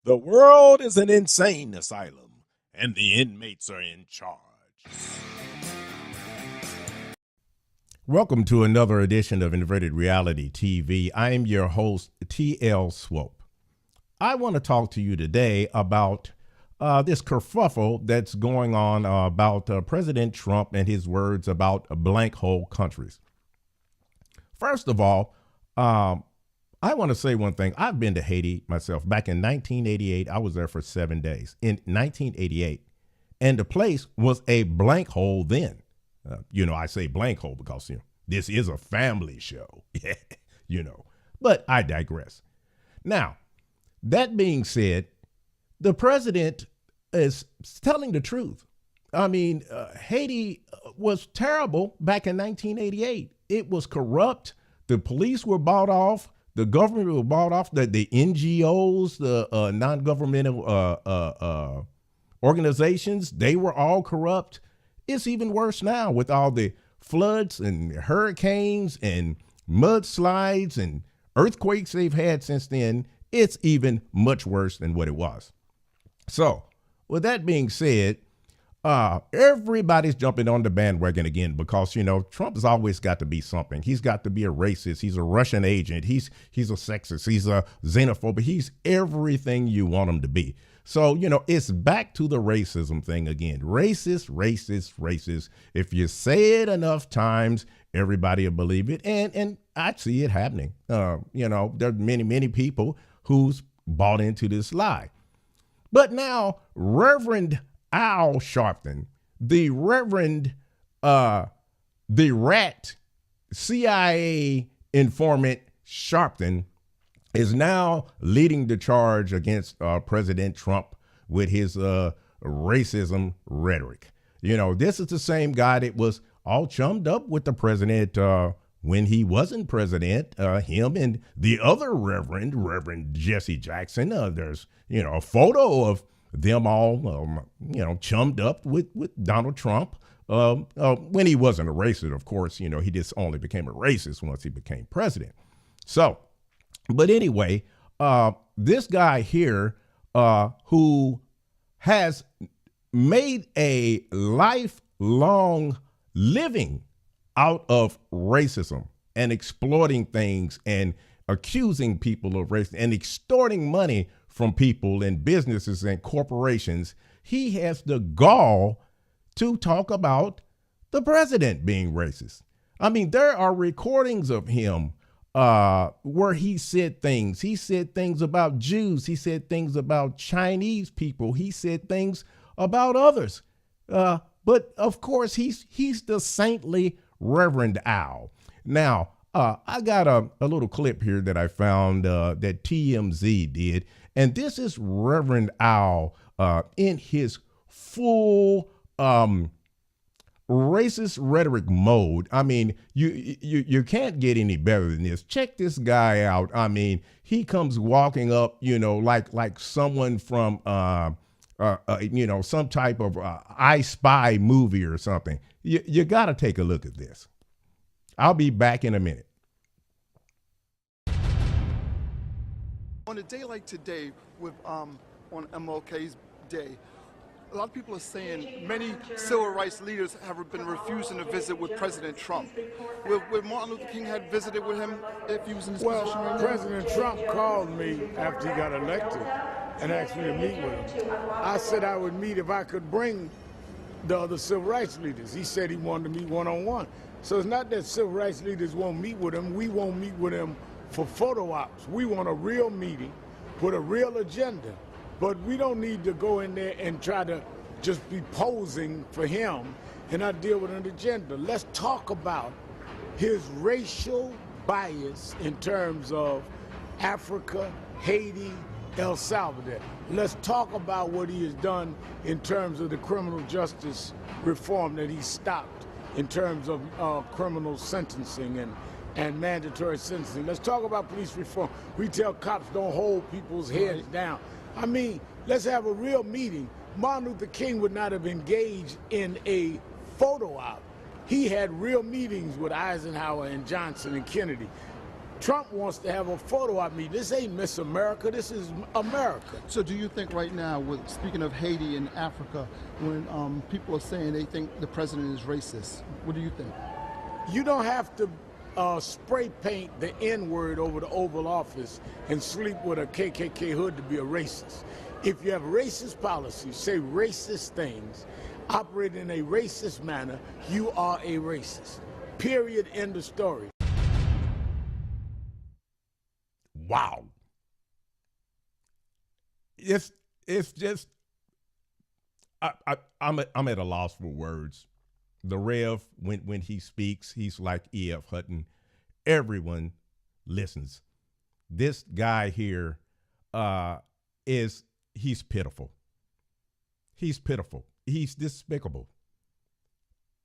The world is an insane asylum, and the inmates are in charge. Welcome to another edition of Inverted Reality TV. I am your host, T.L. Swope. I want to talk to you today about this kerfuffle that's going on about President Trump and his words about blank hole countries. First of all, I want to say one thing. I've been to Haiti myself. Back in 1988, I was there for 7 days. In 1988, and the place was a blank hole then. I say blank hole because, this is a family show, but I digress. Now, that being said, the president is telling the truth. I mean, Haiti was terrible back in 1988. It was corrupt. The police were bought off. The government was bought off. The NGOs, the non-governmental organizations, they were all corrupt. It's even worse now with all the floods and hurricanes and mudslides and earthquakes they've had since then. It's even much worse than what it was. So with that being said, everybody's jumping on the bandwagon again because, Trump has always got to be something. He's got to be a racist. He's a Russian agent. He's a sexist. He's a xenophobe. He's everything you want him to be. So, it's back to the racism thing again. Racist, racist, racist. If you say it enough times, everybody will believe it. And I see it happening. There are many people who's bought into this lie. But now, Reverend Al Sharpton, the Reverend, the rat CIA informant Sharpton, is now leading the charge against President Trump with his racism rhetoric. This is the same guy that was all chummed up with the president when he wasn't president, him and the other Reverend Jesse Jackson. There's, a photo of them all, chummed up with Donald Trump when he wasn't a racist. Of course, he just only became a racist once he became president. So, but anyway, this guy here who has made a lifelong living out of racism and exploiting things and accusing people of racism and extorting money from people and businesses and corporations, he has the gall to talk about the president being racist. I mean, there are recordings of him where he said things. He said things about Jews. He said things about Chinese people. He said things about others. But of course, he's the saintly Reverend Al. Now, I got a little clip here that I found that TMZ did. And this is Reverend Al in his full racist rhetoric mode. I mean, you can't get any better than this. Check this guy out. I mean, he comes walking up, like someone from, some type of I Spy movie or something. You got to take a look at this. I'll be back in a minute. On a day like today, with on MLK's day, a lot of people are saying many civil rights leaders have been refusing to visit with President Trump. Would Martin Luther King had visited with him if he was in this position right now? President Trump called me after he got elected and asked me to meet with him. I said I would meet if I could bring the other civil rights leaders. He said he wanted to meet one-on-one. So it's not that civil rights leaders won't meet with him. We won't meet with him for photo ops. We want a real meeting with a real agenda. But we don't need to go in there and try to just be posing for him and not deal with an agenda. Let's talk about his racial bias in terms of Africa, Haiti, El Salvador. Let's talk about what he has done in terms of the criminal justice reform that he stopped in terms of criminal sentencing and mandatory sentencing. Let's talk about police reform. We tell cops don't hold people's heads down. I mean, let's have a real meeting. Martin Luther King would not have engaged in a photo op. He had real meetings with Eisenhower and Johnson and Kennedy. Trump wants to have a photo of me. This ain't Miss America. This is America. So do you think right now, with speaking of Haiti and Africa, when people are saying they think the president is racist, what do you think? You don't have to spray paint the N-word over the Oval Office and sleep with a KKK hood to be a racist. If you have racist policies, say racist things, operate in a racist manner, you are a racist. Period. End of story. Wow. It's just I'm at a loss for words. The Rev, when he speaks, he's like E.F. Hutton. Everyone listens. This guy here he's pitiful. He's pitiful. He's despicable.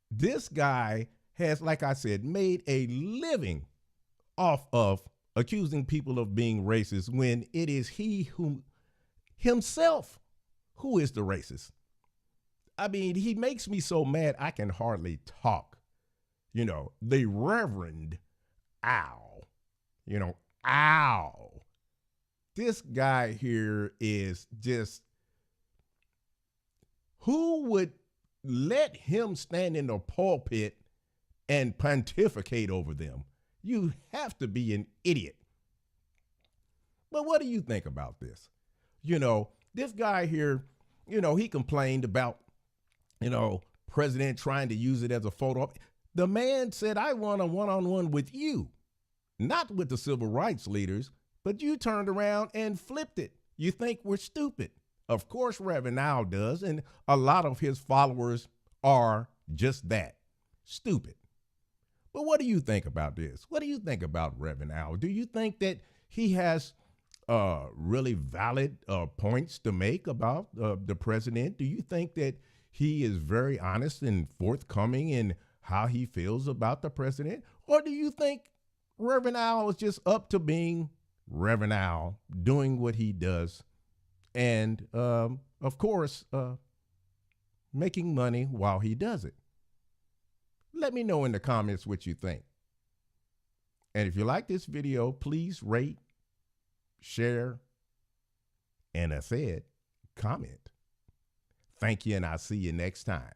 This guy has, like I said, made a living off of accusing people of being racist when it is he himself who is the racist. I mean, he makes me so mad I can hardly talk. You know, the Reverend Al. You know, Al. This guy here is just, who would let him stand in the pulpit and pontificate over them? You have to be an idiot. But what do you think about this? You know, this guy here, you know, he complained about, you know, president trying to use it as a photo op. The man said, I want a one-on-one with you, not with the civil rights leaders, but you turned around and flipped it. You think we're stupid. Of course, Reverend Al does, and a lot of his followers are just that, stupid. But what do you think about this? What do you think about Reverend Al? Do you think that he has really valid points to make about the president? Do you think that he is very honest and forthcoming in how he feels about the president? Or do you think Reverend Al is just up to being Reverend Al, doing what he does, and of course, making money while he does it? Let me know in the comments what you think. And if you like this video, please rate, share, and I said, comment. Thank you, and I'll see you next time.